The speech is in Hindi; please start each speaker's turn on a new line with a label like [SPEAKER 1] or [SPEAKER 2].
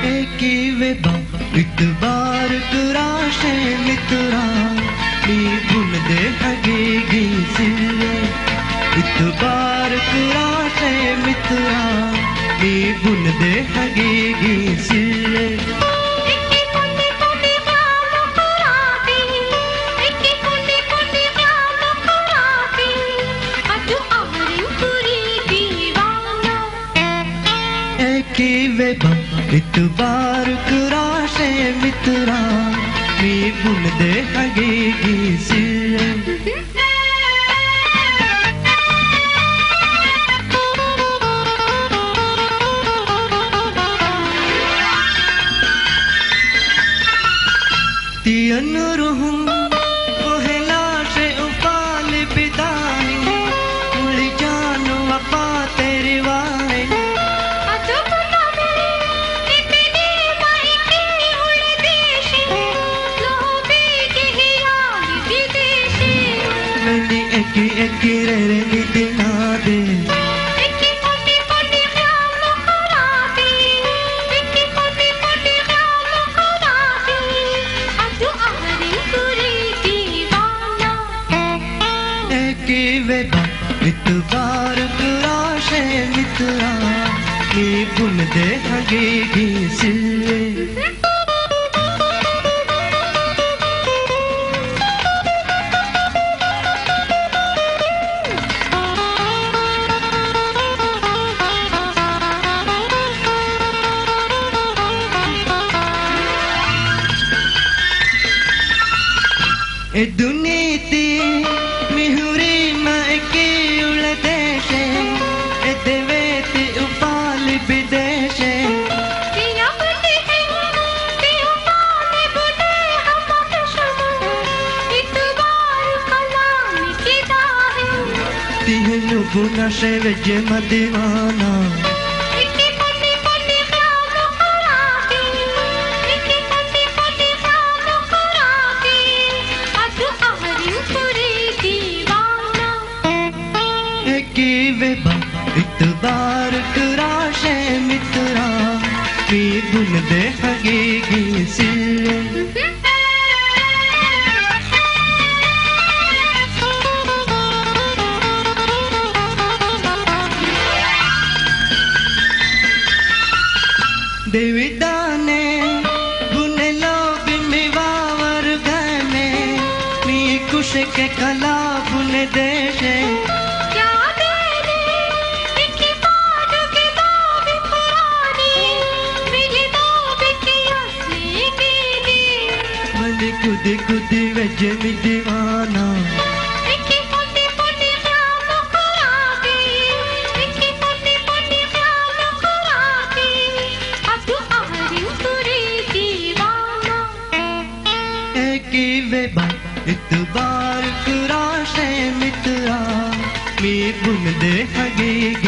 [SPEAKER 1] एकीवेबा इतबार कुराशे मित्रा मी बुनदे हगेगी सिले इतबार कुराशे मित्रा मी बुनदे हगेगी सिले एकीवेबा इतबार कुराशे मित्रा मी बुनदे हगेगी सिले तियन रुहूं कोहला से उपाल बिदानी उड़ जानो अपा तेरी वाले मैंने एक रे दिना दे एकीवेबा इतबार कुराशे मित्रा मी बुनदे हगेगी सिले ए दुनीति मिहुरी मायके उड़ देशे ए देवेति उपाल विदेशे तिहनु बुना से वज मदीवाना एकीवेबा इतबार कुराशे मित्रा मी बुनदे हगेगी सिले देविदाने बुने लोग मिवावर गने मी कुश के कला बुने देशे कुदी कुदी वज मी दीवाना एकीवेबा इतबार कुराशे मित्रा मी बुनदे हगेगी